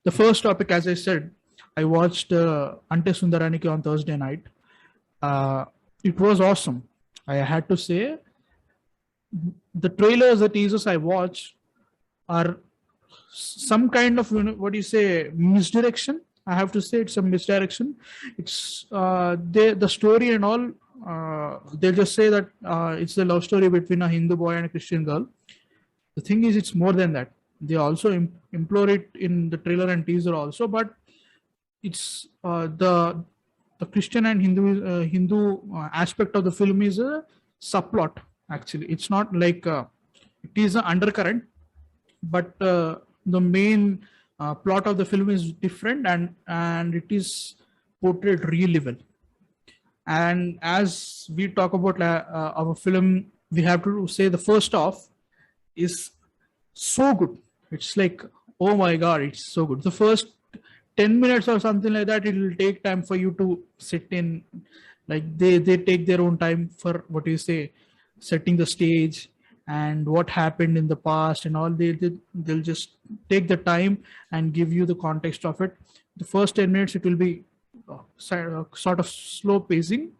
The first topic, as I said, I watched Ante Sundariniki on Thursday night. It was awesome. I had to say, the trailers, the teasers I watched are some kind of, what do you say, misdirection. I have to say it's a misdirection. It's the story and all. They'll just say that it's the love story between a Hindu boy and a Christian girl. The thing is, it's more than that. They also implore it in the trailer and teaser also, but it's the Christian and Hindu aspect of the film is a subplot. Actually, it's not like it is an undercurrent, but the main plot of the film is different, and it is portrayed really well. And as we talk about our film, we have to say the first half is so good. It's like, oh my god, it's so good. The first 10 minutes or something like that, it will take time for you to sit in. Like they take their own time for, what do you say, setting the stage and what happened in the past and all. They'll just take the time and give you the context of it. The first 10 minutes, it will be sort of slow pacing.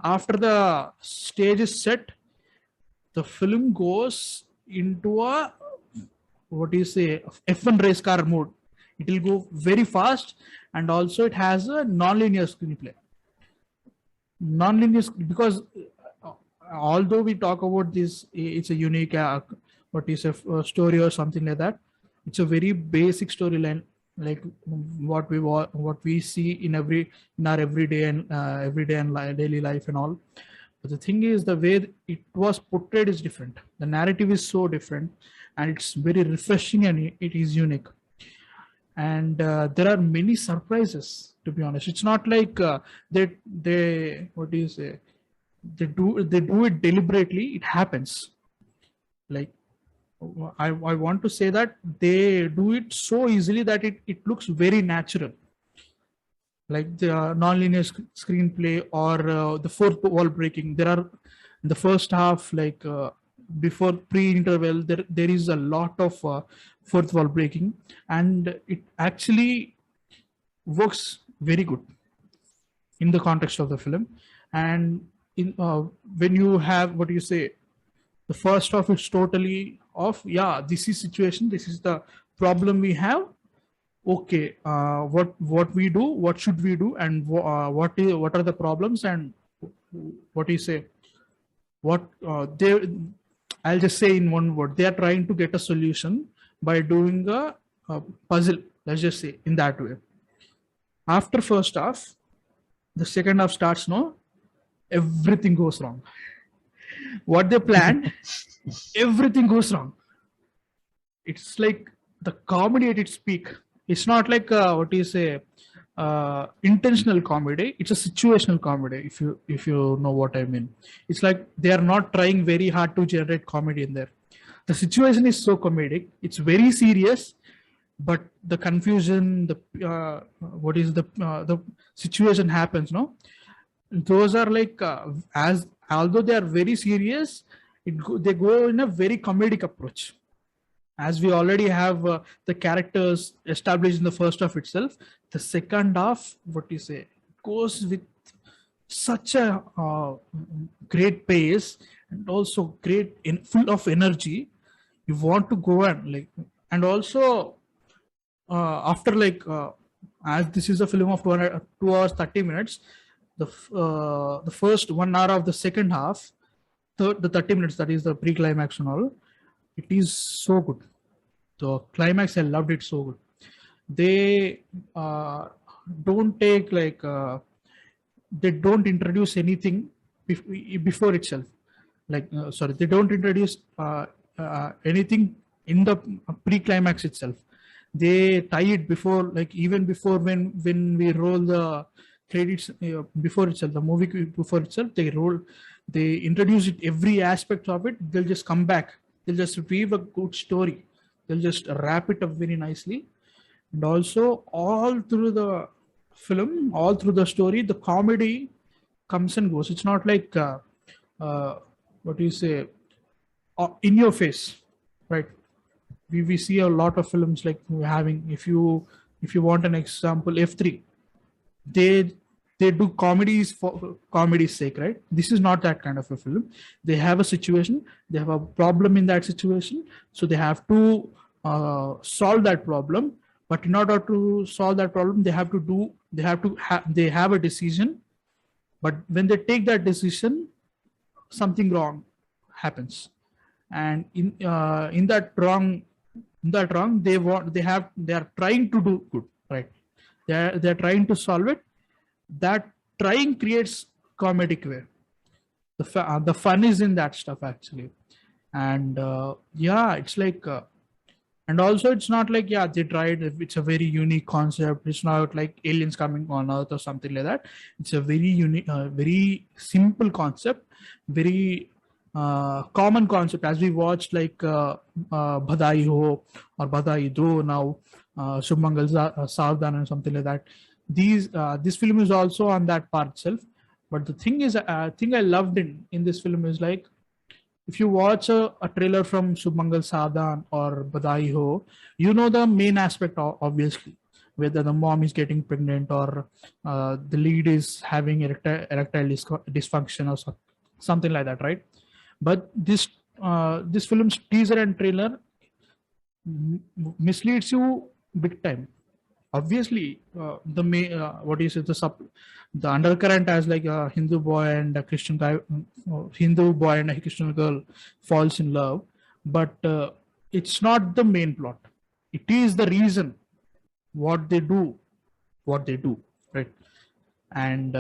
After the stage is set, the film goes into a, what do you say, F1 race car mode. It will go very fast, and also it has a non-linear screenplay. Non-linear, because although we talk about this, it's a unique, what is a story or something like that. It's a very basic storyline, like what we see in our everyday and daily life and all. But the thing is, the way it was portrayed is different. The narrative is so different, and it's very refreshing, and it is unique. And there are many surprises, to be honest. It's not like they what do you say, they do it deliberately. It happens. Like, I want to say that they do it so easily that it looks very natural. Like the non-linear screenplay or the fourth wall breaking. There are, in the first half, like before pre-interval, there is a lot of fourth wall breaking, and it actually works very good in the context of the film. And in when you have, what do you say, the first half is totally off. Yeah, this is situation, this is the problem we have. Okay, what we do, what should we do, and what are the problems, and what do you say, what I'll just say in one word, they are trying to get a solution by doing a puzzle, let's just say in that way. After first half, the second half starts, no, everything goes wrong. What they planned, everything goes wrong. It's like the comedy at its peak. It's not like what do you say, intentional comedy. It's a situational comedy, if you know what I mean. It's like they are not trying very hard to generate comedy in there. The situation is so comedic. It's very serious, but the confusion, the what is the situation happens, no? Those are like as although they are very serious, they go in a very comedic approach. As we already have the characters established in the first half itself, the second half, what you say, goes with such a great pace, and also full of energy. You want to go and like, and also after like as this is a film of 2 hours 30 minutes, the first 1 hour of the second half, the 30 minutes, that is the pre-climax and all, it is so good. The climax, I loved it so good. They don't take like they don't introduce anything before itself. Like sorry, they don't introduce anything in the pre-climax itself. They tie it before, like even before when we roll the credits before itself, the movie before itself, they introduce it, every aspect of it. They'll just come back. They'll just weave a good story. They'll just wrap it up very nicely. And also all through the film, all through the story, the comedy comes and goes. It's not like what do you say, in your face, right? We see a lot of films like having, if you if you want an example, F3, they do comedies for comedy's sake, right? This is not that kind of a film. They have a situation, they have a problem in that situation, so they have to solve that problem. But in order to solve that problem, they have a decision. But when they take that decision, something wrong happens, and in that wrong, they are trying to do good, right? They're trying to solve it. That trying creates comedic way. The fun is in that stuff actually. And yeah, it's like and also it's not like, yeah, they tried, it's a very unique concept. It's not like aliens coming on earth or something like that. It's a very unique, very simple concept, very common concept. As we watched like Badai Ho or Badai Do now, Submangal Savdan and something like that. This film is also on that part itself. But the thing is, thing I loved in this film is like, if you watch a trailer from Submangal Sadhan or Badai Ho, you know the main aspect, obviously, whether the mom is getting pregnant or the lead is having erectile dysfunction or something like that, right? But this film's teaser and trailer misleads you big time. Obviously, the what is it, the undercurrent as like a Hindu boy and a Christian guy, Hindu boy and a Christian girl falls in love, but it's not the main plot. It is the reason what they do, right? And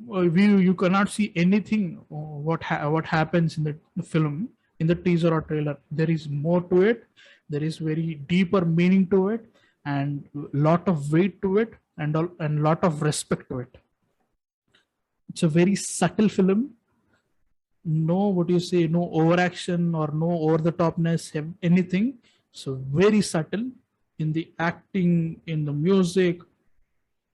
you cannot see anything what happens in the film in the teaser or trailer. There is more to it. There is very deeper meaning to it, and lot of weight to it, and lot of respect to it. It's a very subtle film. No, what you say, no overaction or no over the topness, anything. So very subtle in the acting, in the music,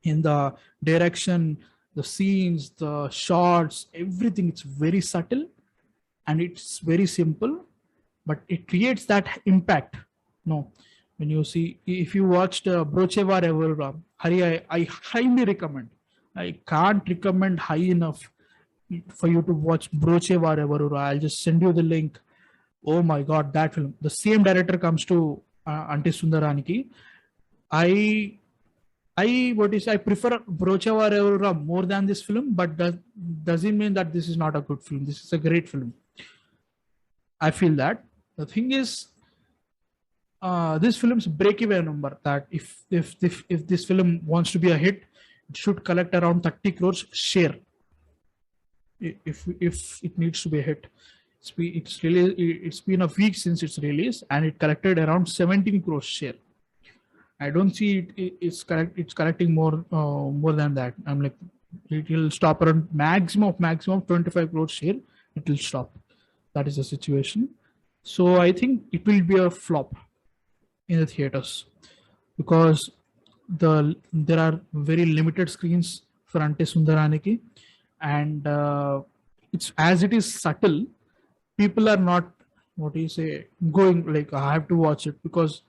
in the direction, the scenes, the shots, everything. It's very subtle and it's very simple, but it creates that impact. No, when you see, if you watched Brocheva Revolver, Hari, I highly recommend. I can't recommend high enough for you to watch Brocheva Revolver. I'll just send you the link. Oh my God, that film. The same director comes to Ante Sundariniki. I prefer Brocheva Revolver more than this film, but doesn't mean that this is not a good film. This is a great film. I feel that. The thing is, this film's break-even number, that if this film wants to be a hit, it should collect around 30 crores share. If it needs to be a hit, it's been a week since its release, and it collected around 17 crores share. I don't see it's collecting more than that. I'm like, it will stop around maximum 25 crores share. It will stop. That is the situation. So I think it will be a flop in the theaters, because there are very limited screens for Ante Sundariniki, and it's, as it is subtle, people are not, what do you say, going like, I have to watch it, because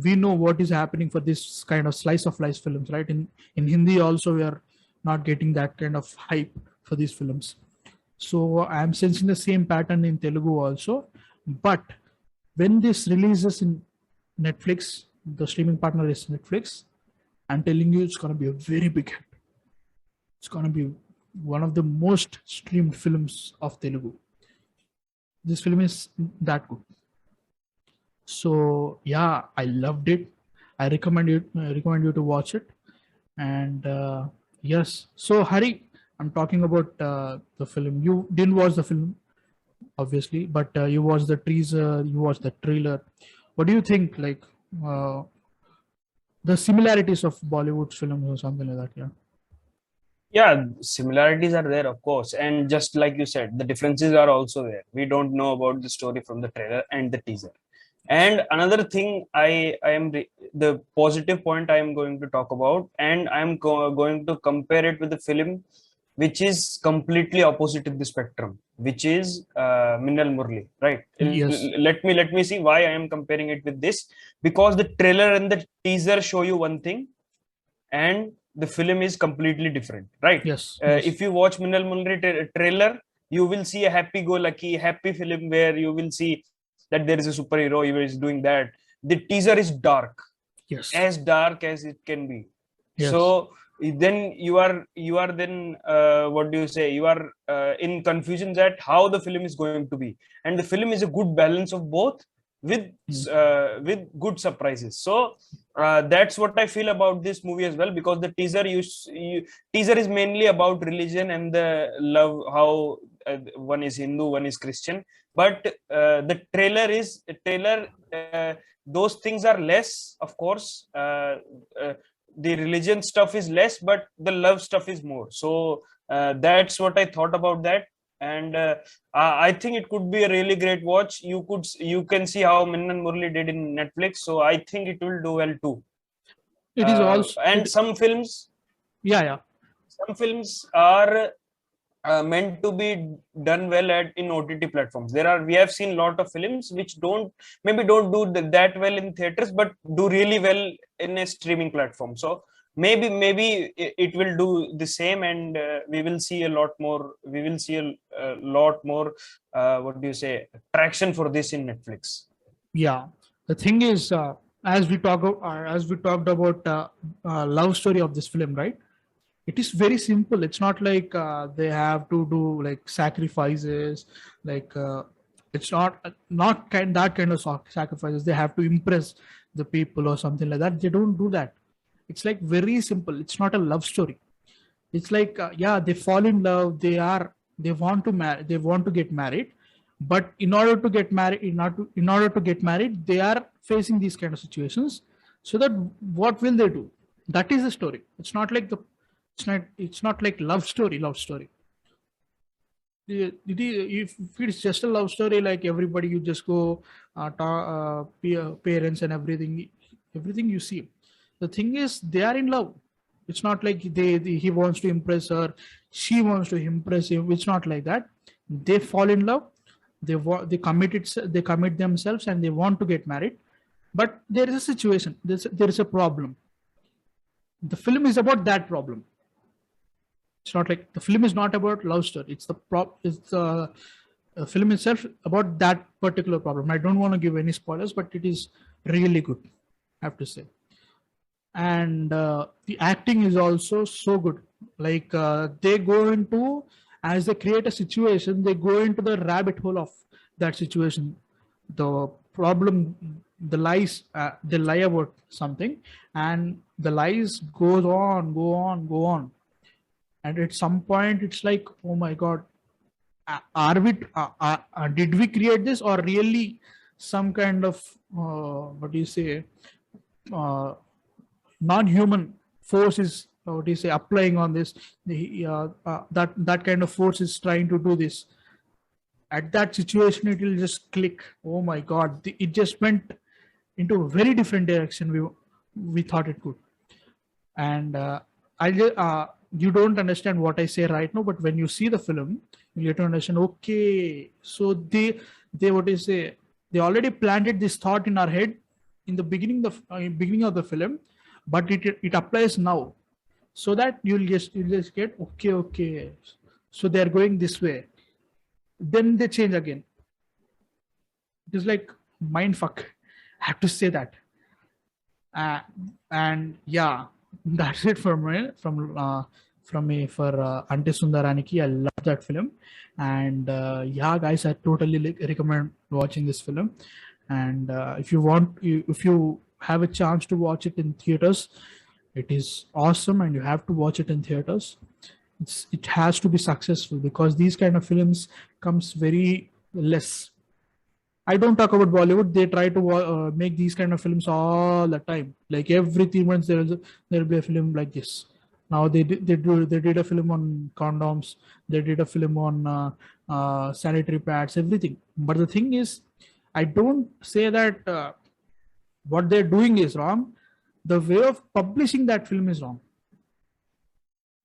we know what is happening for this kind of slice of life films, right? In Hindi also, we are not getting that kind of hype for these films. So I am sensing the same pattern in Telugu also. But when this releases in Netflix, the streaming partner is Netflix, I'm telling you, it's going to be a very big hit. It's going to be one of the most streamed films of Telugu. This film is that good. So yeah, I loved it. I recommend you to watch it. And yes, so Hari, I'm talking about the film. You didn't watch the film, obviously, but you watched the teaser, you watched the trailer. What do you think, like the similarities of Bollywood films or something like that? Yeah, similarities are there, of course, and just like you said, the differences are also there. We don't know about the story from the trailer and the teaser. And another thing, the positive point I am going to talk about, and I'm going to compare it with the film which is completely opposite of the spectrum, which is Minnal Murli, right? Yes. Let me see why I am comparing it with this, because the trailer and the teaser show you one thing, and the film is completely different, right? Yes. Yes. If you watch Minnal Murli trailer, you will see a happy-go-lucky, happy film where you will see that there is a superhero, he is doing that. The teaser is Yes. dark as it can be. Yes. So then you are then what do you say? You are in confusion that how the film is going to be, and the film is a good balance of both with Mm. with good surprises. So that's what I feel about this movie as well, because the teaser is mainly about religion and the love, how one is Hindu, one is Christian, but the trailer. Those things are less, of course. The religion stuff is less, but the love stuff is more. So that's what I thought about that. And I think it could be a really great watch. You can see how Minnan Murli did in Netflix, so I think it will do well too. It is also And it. Yeah. Yeah. some films are meant to be done well at in OTT platforms. We have seen a lot of films which don't do that well in theaters, but do really well in a streaming platform. So maybe it will do the same, and we will see a lot more. We will see a lot more. What do you say? Traction for this in Netflix. Yeah. The thing is, as we talked about love story of this film, right? It is very simple. It's not like they have to do like sacrifices, like it's not that kind of sacrifices. They have to impress the people or something like that. They don't do that. It's like very simple. It's not a love story. It's like yeah, they fall in love. They want to marry. They want to get married, but in order to get married, they are facing these kind of situations. So that what will they do? That is the story. It's not like love story. If it's just a love story, like everybody, you just go parents and everything you see. The thing is, they are in love. It's not like he wants to impress her, she wants to impress him. It's not like that. They fall in love. They commit themselves and they want to get married. But there is a situation. There is a problem. The film is about that problem. It's not like the film is not about love story. It's the film itself about that particular problem. I don't want to give any spoilers, but it is really good, I have to say. And the acting is also so good. Like they go into, as they create a situation, they go into the rabbit hole of that situation. The problem, they lie about something, and the lies goes on, go on, and at some point it's like, oh my god, are we did we create this, or really some kind of what do you say, uh, non-human force is what do you say applying on this, that kind of force is trying to do this. At that situation it will just click. Oh my god, it just went into a very different direction we thought it could. And you don't understand what I say right now, but when you see the film, you get to understand. Okay, so they what you say, they already planted this thought in our head in the beginning of the film, but it applies now, so that you'll just get okay. So they're going this way, then they change again. It is like mind fuck. I have to say that. uh, and yeah, that's it from me for Ante Sundaraniki. I love that film, and yeah, guys, I totally recommend watching this film. And if you have a chance to watch it in theaters, it is awesome, and you have to watch it in theaters. It has to be successful, because these kind of films comes very less. I don't talk about Bollywood. They try to make these kind of films all the time. Like every 3 months, there will be a film like this. Now they did a film on condoms. They did a film on sanitary pads, everything. But the thing is, I don't say that what they're doing is wrong. The way of publishing that film is wrong.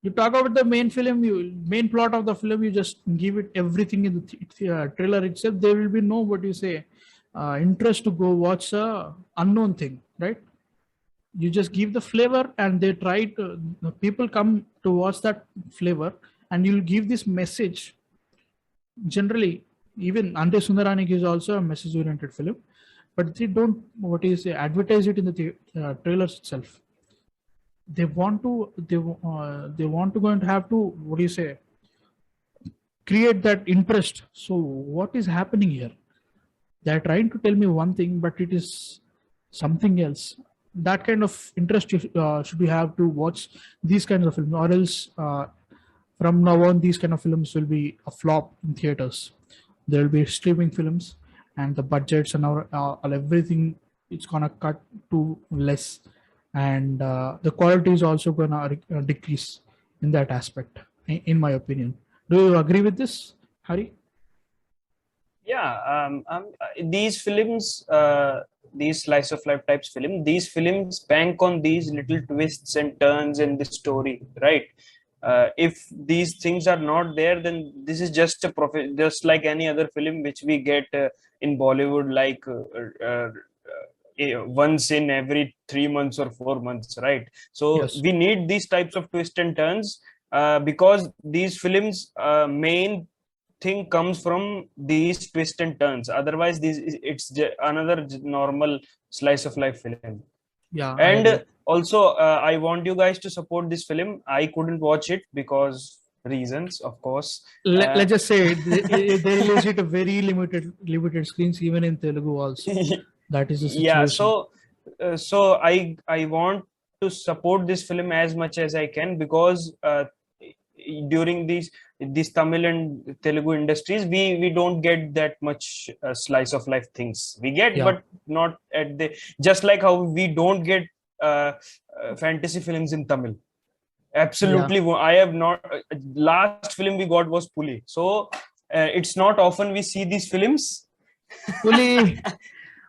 You talk about the main film, you main plot of the film, you just give it everything in the trailer itself. There will be no, what you say, interest to go watch a unknown thing, right? You just give the flavor, and they try to, the people come to watch that flavor, and you'll give this message. Generally, even Ante Sundariniki is also a message oriented film, but they don't, what is say, advertise it in the trailers itself. They want to, they want to go and have to, what do you say, create that interest. So what is happening here? They're trying to tell me one thing, but it is something else. That kind of interest should you have to watch these kinds of films, or else from now on these kind of films will be a flop in theaters. There will be streaming films, and the budgets and everything, it's gonna cut to less, and the quality is also gonna decrease in that aspect, in my opinion. Do you agree with this, Hari? Yeah, these films, these slice of life types film, these films bank on these little twists and turns in the story, right? If these things are not there, then this is just a just like any other film which we get in Bollywood, like once in every 3 months or 4 months, right? So Yes. we need these types of twists and turns, because these films main thing comes from these twists and turns. Otherwise, it's another normal slice of life film. Yeah, I agree. And also, I want you guys to support this film. I couldn't watch it because reasons, of course. Let's just say they released it a very limited screens, even in Telugu also. That is the Yeah, situation. so I want to support this film as much as I can, because during these Tamil and Telugu industries, we don't get that much slice of life things. We get, Yeah, but not at the, just like how we don't get fantasy films in Tamil. yeah. Absolutely, I have not. Last film we got was Puli, so it's not often we see these films. Puli.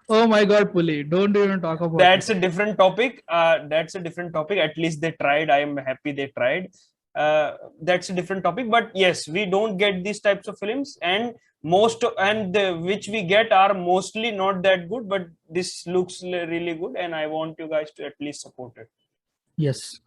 Oh my God, Puli. Don't even talk about it. That's a different topic. That's a different topic. At least they tried. I am happy they tried. That's a different topic. But yes, we don't get these types of films, and which we get are mostly not that good. But this looks really good, and I want you guys to at least support it. Yes.